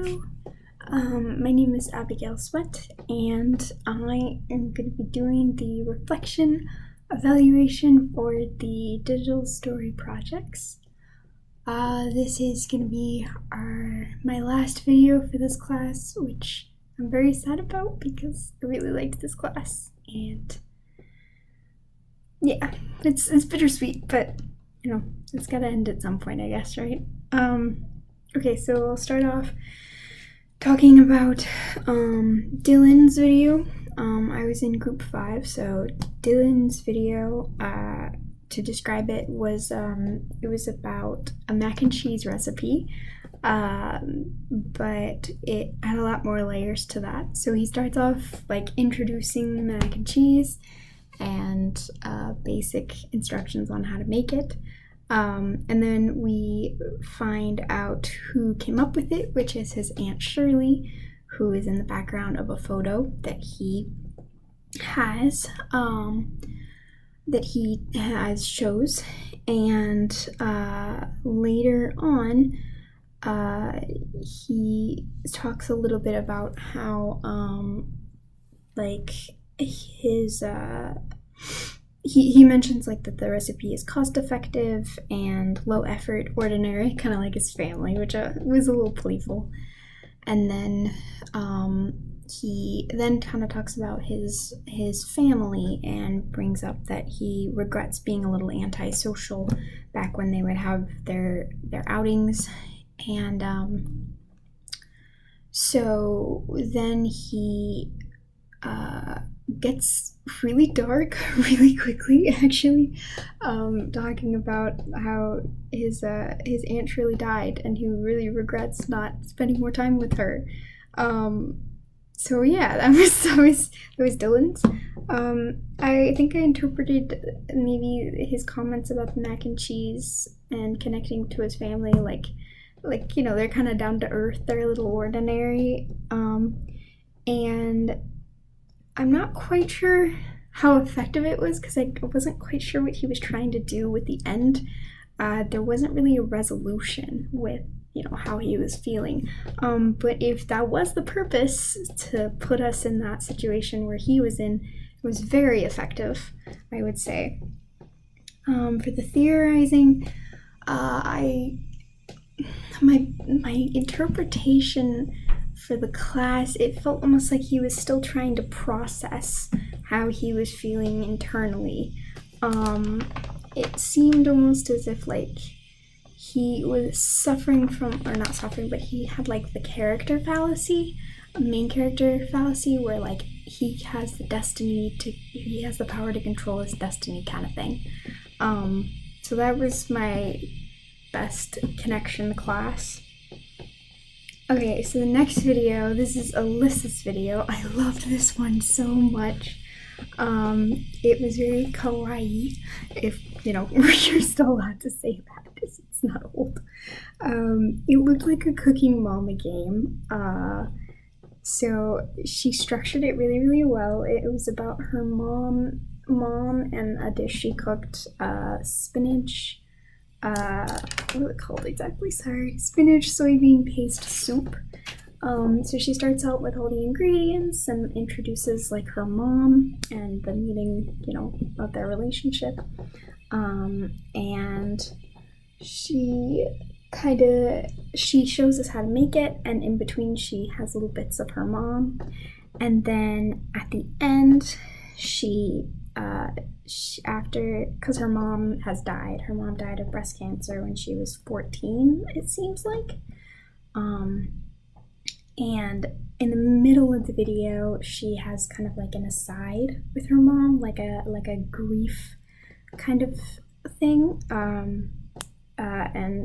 Hello, my name is Abigail Sweat, and I am going to be doing the reflection evaluation for the digital story projects. This is going to be my last video for this class, which I'm very sad about because I really liked this class, and yeah, it's bittersweet, but you know, it's gotta end at some point, I guess, right? Okay, so I'll start off talking about Dylan's video. I was in group 5, so Dylan's video, to describe it was about a mac and cheese recipe, but it had a lot more layers to that. So he starts off like introducing the mac and cheese and basic instructions on how to make it. And then we find out who came up with it, which is his Aunt Shirley, who is in the background of a photo that he has, shows. And later on, he talks a little bit about how, he mentions like that the recipe is cost effective and low effort, ordinary, kind of like his family, which was a little playful. And then he then kind of talks about his family and brings up that he regrets being a little antisocial back when they would have their outings. And so then he gets really dark really quickly, actually, talking about how his Aunt Shirley died and he really regrets not spending more time with her. So yeah, that was Dylan's. I think I interpreted maybe his comments about the mac and cheese and connecting to his family like you know, they're kind of down to earth, they're a little ordinary, and I'm not quite sure how effective it was because I wasn't quite sure what he was trying to do with the end. There wasn't really a resolution with, you know, how he was feeling. But if that was the purpose, to put us in that situation where he was in, it was very effective, I would say. For the theorizing, my interpretation for the class, it felt almost like he was still trying to process how he was feeling internally. It seemed almost as if like he was suffering from, or not suffering, but he had like the character fallacy, a main character fallacy, where like he has the power to control his destiny kind of thing. So that was my best connection to class. Okay, so the next video, this is Alyssa's video. I loved this one so much. It was very kawaii, if, you know, you're still allowed to say that, it's not old. It looked like a Cooking Mama game. So she structured it really, really well. It was about her mom and a dish she cooked, spinach, what is it called exactly? Sorry. Spinach soybean paste soup. So she starts out with all the ingredients and introduces like her mom and the meeting, you know, of their relationship. And she shows us how to make it, and in between she has little bits of her mom. And then at the end, because her mom died of breast cancer when she was 14, it seems like. And in the middle of the video, she has kind of like an aside with her mom, like a grief kind of thing, and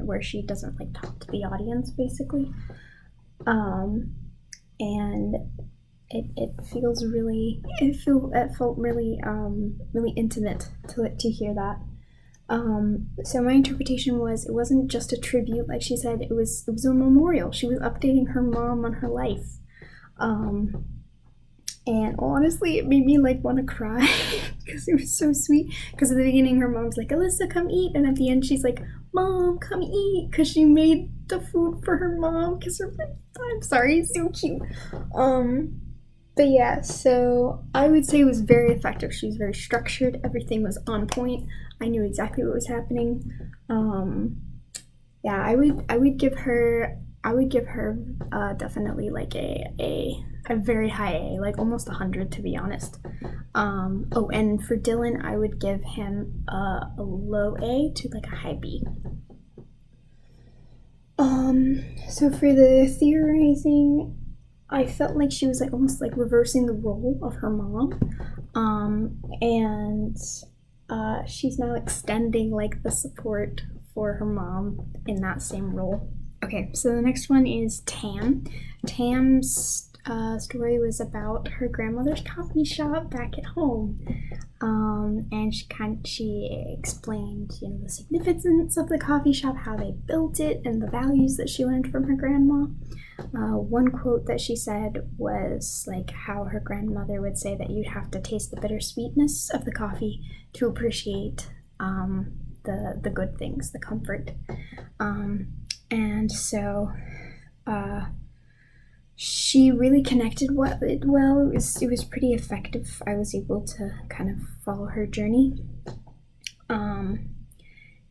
where she doesn't like talk to the audience, basically. And it felt really really intimate to hear that. So my interpretation was, it wasn't just a tribute, like she said, it was a memorial. She was updating her mom on her life. And honestly, it made me like want to cry because it was so sweet. Because at the beginning, her mom's like, "Alyssa, come eat," and at the end, she's like, "Mom, come eat," because she made the food for her mom. Because I'm sorry, it's so cute. But yeah, so I would say it was very effective. She was very structured. Everything was on point. I knew exactly what was happening. Yeah, I would give her definitely like a very high A, like almost 100 to be honest. Oh, and for Dylan, I would give him a low A to like a high B. So for the theorizing, I felt like she was like almost like reversing the role of her mom. And she's now extending like the support for her mom in that same role. Okay, so the next one is Tam. Tam's story was about her grandmother's coffee shop back at home. And she explained, the significance of the coffee shop, how they built it, and the values that she learned from her grandma. One quote that she said was like how her grandmother would say that you'd have to taste the bittersweetness of the coffee to appreciate the good things, the comfort. And so she really connected well. It was pretty effective. I was able to kind of follow her journey.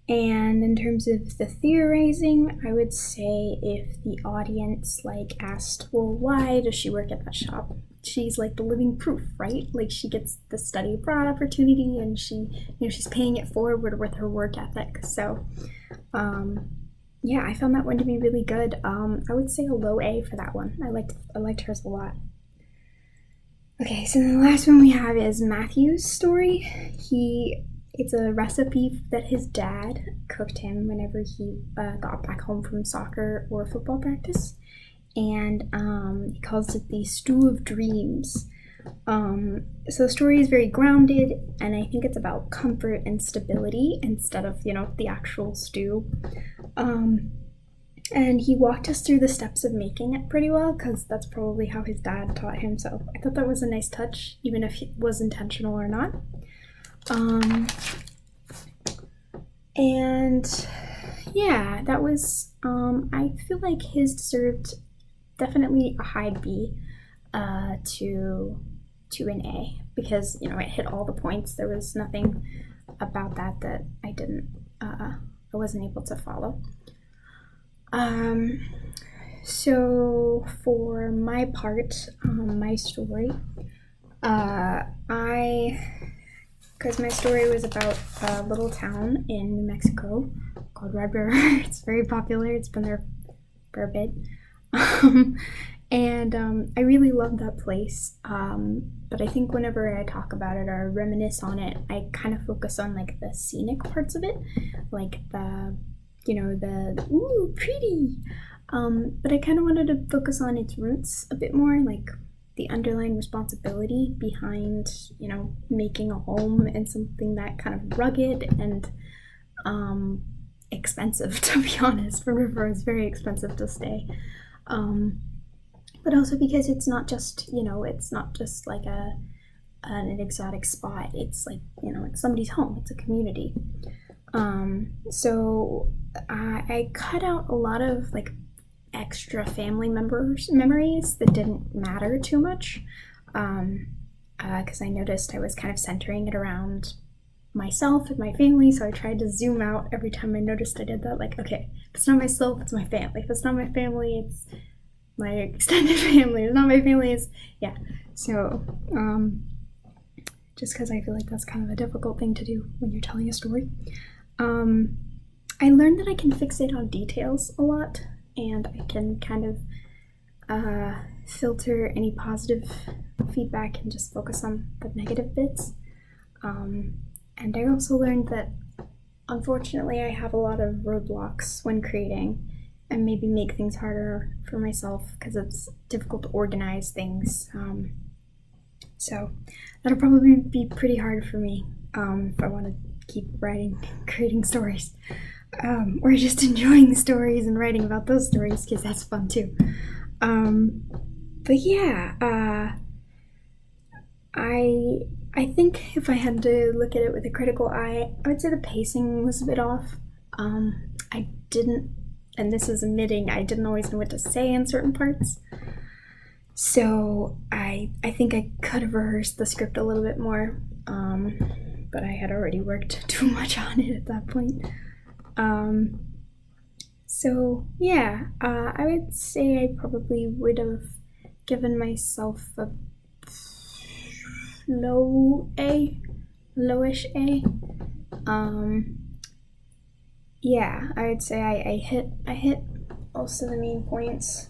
And in terms of the theorizing, I would say if the audience like asked, well, why does she work at that shop? She's like the living proof, right? Like she gets the study abroad opportunity, and she's paying it forward with her work ethic. So, yeah, I found that one to be really good. I would say a low A for that one. I liked hers a lot. Okay, so the last one we have is Matthew's story. It's a recipe that his dad cooked him whenever he got back home from soccer or football practice, and he calls it the stew of dreams. So the story is very grounded, and I think it's about comfort and stability instead of the actual stew. And he walked us through the steps of making it pretty well, because that's probably how his dad taught him. So I thought that was a nice touch, even if it was intentional or not. And yeah, that was, I feel like his deserved definitely a high B to an A, because, it hit all the points. There was nothing about that I wasn't able to follow. So for my part, my story, because my story was about a little town in New Mexico called Red River. It's very popular. It's been there for a bit. And I really love that place. But I think whenever I talk about it or reminisce on it, I kind of focus on like the scenic parts of it, like the ooh, pretty. But I kind of wanted to focus on its roots a bit more, like the underlying responsibility behind, making a home and something that kind of rugged and expensive, to be honest. River is very expensive to stay. But also because it's not just, it's not just like an exotic spot. It's like, it's somebody's home. It's a community. So I cut out a lot of like extra family members' memories that didn't matter too much, because I noticed I was kind of centering it around myself and my family, so I tried to zoom out every time I noticed I did that. Like, okay, if it's not myself, it's my family. If it's not my family, it's my extended family. If it's not my family, it's, yeah. So, just because I feel like that's kind of a difficult thing to do when you're telling a story. I learned that I can fixate on details a lot, and I can kind of filter any positive feedback and just focus on the negative bits. And I also learned that, unfortunately, I have a lot of roadblocks when creating, and maybe make things harder for myself because it's difficult to organize things. So that'll probably be pretty hard for me if I want to keep creating stories. Or just enjoying the stories and writing about those stories, because that's fun too. But yeah, I think if I had to look at it with a critical eye, I would say the pacing was a bit off. didn't, and this is admitting I didn't always know what to say in certain parts. So I think I could have rehearsed the script a little bit more, but I had already worked too much on it at that point. So yeah, I would say I probably would have given myself a lowish A. Yeah, I would say I hit most of the main points.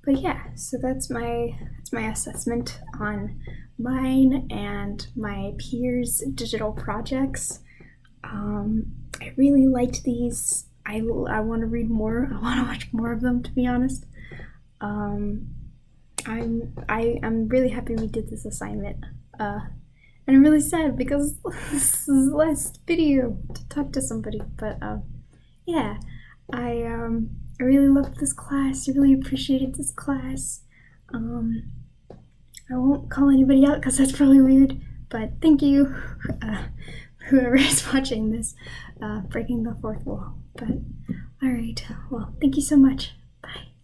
But yeah, so that's my assessment on mine and my peers' digital projects. I really liked these. I want to read more. I want to watch more of them, to be honest. I'm really happy we did this assignment. And I'm really sad because this is the last video to talk to somebody. But yeah, I really loved this class. I really appreciated this class. I won't call anybody out because that's probably weird. But thank you, whoever is watching this, breaking the fourth wall. But alright, well, thank you so much. Bye.